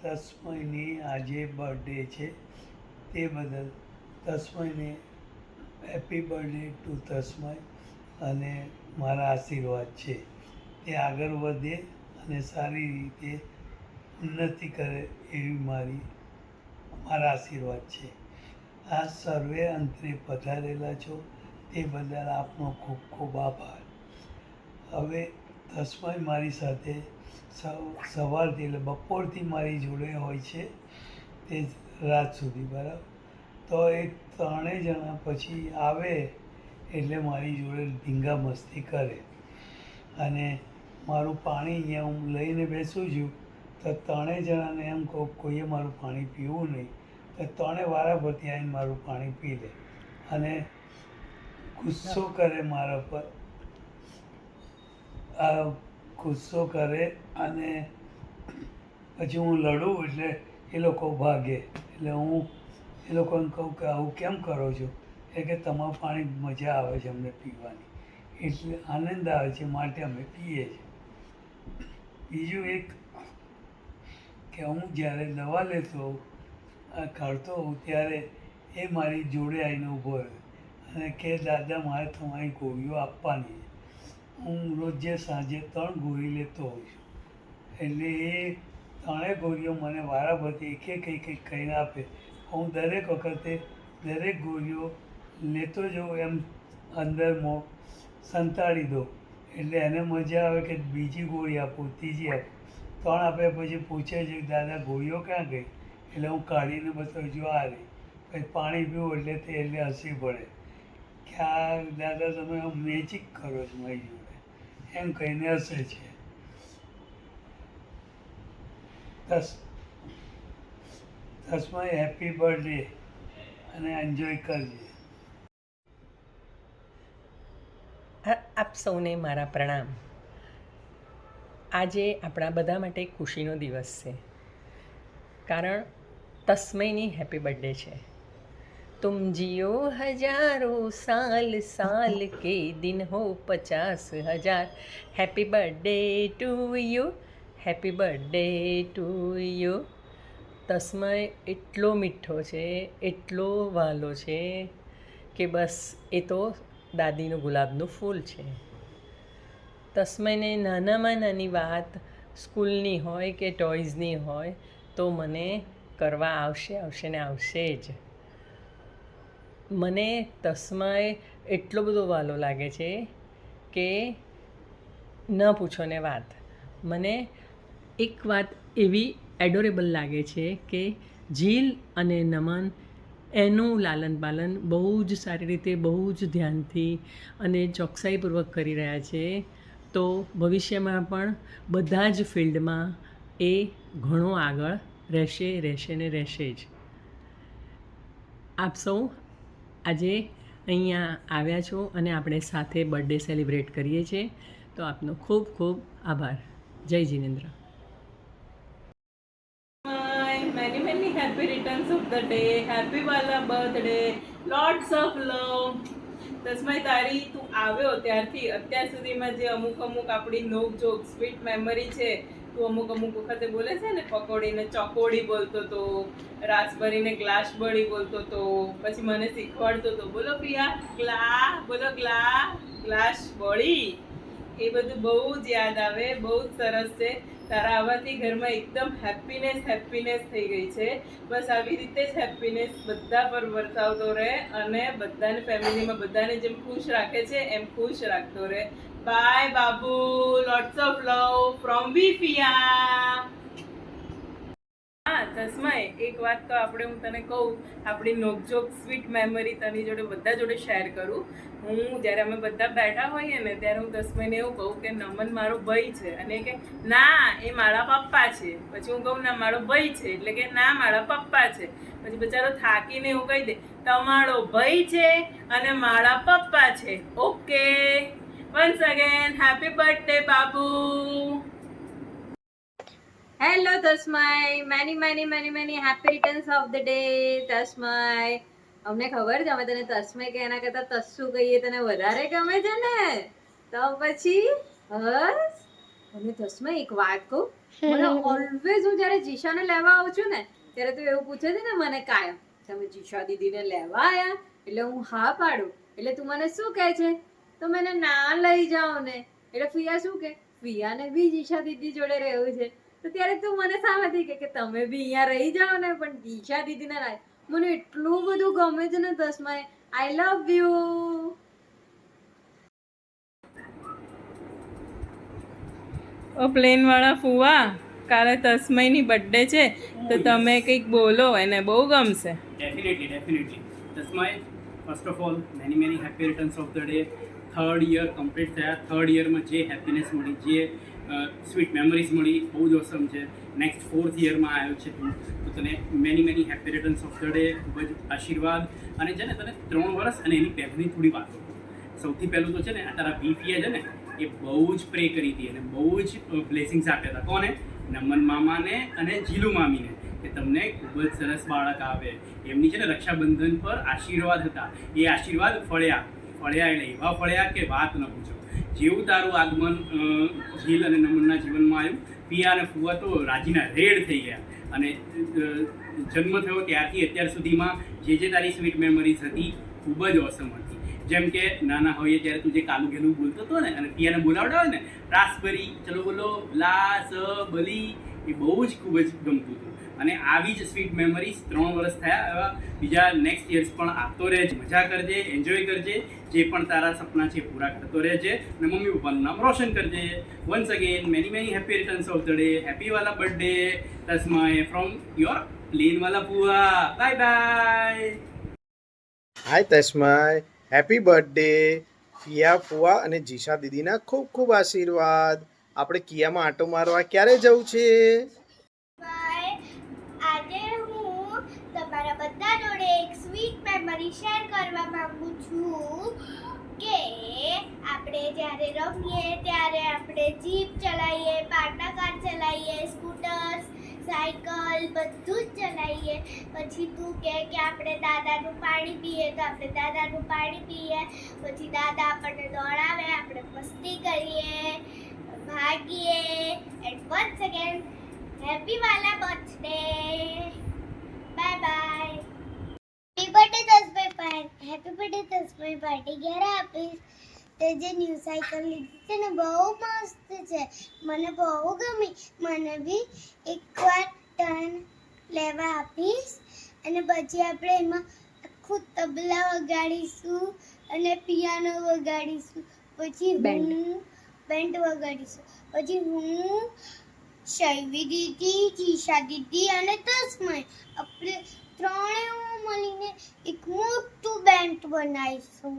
તસ્મયની આજે બર્થડે છે, તે બદલ તસ્મયને હેપી બર્થડે ટુ તસ્મય, અને મારા આશીર્વાદ છે તે આગળ વધે અને સારી રીતે ઉન્નતિ કરે એવી મારા આશીર્વાદ છે. આ સર્વે અંતરે પધારેલા છો તે બદલ આપનો ખૂબ ખૂબ આભાર. હવે તસ્મય મારી સાથે સવારથી એટલે બપોરથી મારી જોડે હોય છે તે રાત સુધી, બરાબર. તો એ ત્રણેય જણા પછી આવે એટલે મારી જોડે ધીંગા મસ્તી કરે, અને મારું પાણી અહીંયા હું લઈને બેસું છું તો ત્રણેય જણાને એમ કહું કોઈએ મારું પાણી પીવું નહીં, તો ત્રણેય વારાફરતી આવીને મારું પાણી પી લે અને ગુસ્સો કરે મારા પર, ગુસ્સો કરે, અને પછી હું લડું એટલે એ લોકો ભાગે. એટલે હું એ લોકોને કહું કે આવું કેમ કરો છો? એ કે તમારું પાણી મજા આવે છે અમને પીવાની, એટલે આનંદ આવે છે માટે અમે પીએ છીએ. બીજું એક કે હું જ્યારે દવા લેતો કાઢતો હોઉં ત્યારે એ મારી જોડે આવીને ઊભો રહે અને કે દાદા મારે તમારી ગોળીઓ આપવાની છે. હું રોજે સાંજે 3 ગોળી લેતો હોઉં છું, એટલે એ 3 ગોળીઓ મને વારાફરતી એક કહીને આપે. હું દરેક વખતે દરેક ગોળીઓ લેતો જાઉં એમ અંદર સંતાડી દઉં, એટલે એને મજા આવે કે બીજી ગોળી આપું, ત્રીજી આપું. 3 આપ્યા પછી પૂછે છે કે દાદા ગોળીઓ ક્યાં ગઈ? એટલે હું કાઢીને બતાવું છું આ રહી. પછી પાણી પીવું એટલે તે એટલે હસી પડે કે આ દાદા તમે મેજિક કરો છો મારી જોડે, એમ કહીને હસે છે. તસ્મય હેપી બર્થડે અને એન્જોય કરજે. આપ સૌને મારા પ્રણામ. આજે આપણા બધા માટે ખુશીનો દિવસ છે, કારણ તસ્મયની હેપી બર્થડે છે. तुम जियो हजारों साल, साल के दिन हो 50,000. Happy birthday to you, happy birthday to you. Tasmay એટલો મીઠો છે, એટલો વહાલો છે કે બસ એ તો દાદીનું ગુલાબનું ફૂલ છે. તસ્મયને નાનામાં નાની વાત સ્કૂલની હોય કે ટોયઝની હોય તો મને કરવા આવશે ને આવશે જ. મને તસ્મય એટલો બધો વહાલો લાગે છે કે ન પૂછો ને વાત. મને એક વાત એવી એડોરેબલ લાગે છે કે જીલ અને નમન એનું લાલન પાલન બહુ જ સારી રીતે, બહુ જ ધ્યાનથી અને ચોકસાઈપૂર્વક કરી રહ્યા છે. તો ભવિષ્યમાં પણ બધા જ ફિલ્ડમાં એ ઘણો આગળ રહેશે ને રહેશે જ. આપ સૌ આજે અહીંયા આવ્યા છો અને આપણે સાથે બર્થડે સેલિબ્રેટ કરીએ છીએ, તો આપનો ખૂબ ખૂબ આભાર. જય Jinendra. Many happy returns of the day. Happy વાલા બર્થડે. Lots of love. તસ્મય તારી તું આવ્યો ત્યારથી અત્યાર સુધીમાં જે અમુક આપણી નોક જોક સ્વીટ મેમરી છે, તું અમુક વખતે બોલે છે ને, પકોડીને ચોકોડી બોલતો તો, રાસબરીને ગ્લાસ બળી બોલતો તો, પછી મને શીખવાડતો તો બોલો પિયા બોલો ગ્લાસ બળી. એ બધું બહુ જ યાદ આવે, બહુ જ સરસ છે. તારા આવવાથી ઘરમાં એકદમ હેપીનેસ થઈ ગઈ છે. બસ આવી રીતે જ હેપીનેસ બધા પર વર્તાવતો રહે અને બધાને ફેમિલીમાં બધાને જેમ ખુશ રાખે છે એમ ખુશ રાખતો રહે. બાય બાબુ. લોટ્સ ઓફ લવ ફ્રોમ વિફિયા. હા તસ્મય, એક વાત તો હું તને કહું, આપણી નોકઝોક સ્વીટ મેમરી તની જોડે બધા જોડે શેર કરું. જ્યારે અમે બધા બેઠા હોઈએ ને ત્યારે હું તસ્મયને એવું કહું કે નમન મારો ભાઈ છે, અને કે ના એ મારા પપ્પા છે. પછી હું કહું ના મારો ભાઈ છે, એટલે કે ના મારા પપ્પા છે. પછી બચારો થાકીને એવું કહી દે તમારો ભાઈ છે અને મારા પપ્પા છે. Okay, once again happy birthday બાબુ. Hello Tasmay, many happy returns of the day. Tasmay, અમને ખબર છે અમે તને તસ્મય કે એના કરતા તસ્સુ કહીએ તને વધારે ગમે છે ને, તો પછી હસ. અને તસ્મય એક વાત કહું, મને ઓલવેઝ હું જ્યારે જીશાને લેવા આવું છું ને ત્યારે તો એવું પૂછે છે ને મને કાયમ તમે જીશા દીદીને લેવા આયા એટલે હું હા પાડું એટલે તું મને શું કહે છે તો મને ના લઈ જાઓ ને એટલે ફિયા શું કે ફિયાને બી જીશા દીદી જોડે રહેવું છે તો ત્યારે તું મને સામેથી કે તમે બી અહીંયા રહી જાઓ ને પણ જીશા દીદીને લાય મને એટલું બધું ગમે છે ને તસ્માય આઈ લવ યુ. ઓ પ્લેન વાળા ફુવા, કાલે તસ્મયની બર્થડે છે તો તમે કંઈક બોલો, એને બહુ ગમશે. Definitely. Tasmai, first of all, many happy returns of the day. Third year complete થયા. થર્ડ યરમાં જે હેપીનેસ મળી, જે સ્વીટ મેમરીઝ મળી, બહુ જ ઓસમ છે. નેક્સ્ટ 4th યરમાં આવ્યો છે તું, તો તને many happy returns of the day, ખૂબ જ આશીર્વાદ. અને છે ને તને 3 વર્ષ અને એની પહેલાંની થોડી વાતો. સૌથી પહેલું તો છે ને આ તારા બીપીએ છે ને એ બહુ જ પ્રે કરી હતી અને બહુ જ બ્લેસિંગ્સ આપ્યા હતા. કોને? નમન મામાને અને જીલુ મામીને, કે તમને ખૂબ જ સરસ બાળક આવે. એમની છે ને રક્ષાબંધન પર આશીર્વાદ હતા. એ આશીર્વાદ ફળ્યા એટલે એવા ફળ્યા કે વાત ન પૂછો. જેવું તારું આગમન જીલ અને નમનના જીવનમાં આવ્યું, પિયા અને ફુવા તો રાજીના રેડ થઈ ગયા. અને જન્મ થયો ત્યારથી અત્યાર સુધીમાં જે તારી સ્વીટ મેમરીઝ હતી ખૂબ જ ઓસમ હતી. જેમ કે નાના હોઈએ ત્યારે તું જે કાલું ઘેલું બોલતો હતો ને અને પિયાને બોલાવડાવે ને રાસબરી, ચલો બોલો, લા સ બલી, એ બહુ જ ખૂબ જ ગમતું હતું. અને આવી જ સ્વીટ મેમરીઝ 3 વર્ષ થયા, એવા બીજા નેક્સ્ટ યર્સ પણ આપતો રહેજે. મજા કરજે, એન્જોય કરજે, જે પણ તારા સપના છે પૂરા કરતો રહેજે અને મમ્મી પપ્પાનું નામ રોશન કરજે. Once again many happy returns of the day. Happy વાલા birthday Tasmay from your plane વાલા પુઆ. Bye bye. Hi Tasmay, happy birthday. ફિયા ફુવા અને જીશા દીદીના ખૂબ ખૂબ આશીર્વાદ. આપણે કિયામાં આંટો મારવા ક્યારે જવું છે? આજે હું તમારા બધા જોડે એક સ્વીટ મેમરી શેર કરવા માંગુ છું કે આપણે જ્યારે રમીએ ત્યારે આપણે જીપ ચલાવીએ, પાટા કાર ચલાવીએ, સ્કૂટર્સ, સાયકલ બધું જ ચલાવીએ. પછી તું કે આપણે દાદાનું પાણી પીએ તો આપણે દાદાનું પાણી પીએ. પછી દાદા આપણને દોડાવે, આપણે મસ્તી કરીએ, ભાગીએ. એન્ડ વન્સ અગેન હેપી વાલા birthday. Bye bye. Happy birthday Tasmay party ક્યારે આપીશ? તે જે ન્યૂ સાયકલ લીધી છે ને બહુ મસ્ત છે, મને બહુ ગમી. મને બી એકવાર ટર્ન લેવા આપીશ અને પછી આપણે એમાં આખું તબલા વગાડીશું અને પિયાનો વગાડીશું. પછી બેન્ડ વગાડીશું. પછી હું, શૈવી દીદી, જીશા દીદી અને તસ્માઈ આપણે ત્રણેય મળીને એક મોટું બેન્ડ બનાવીશું.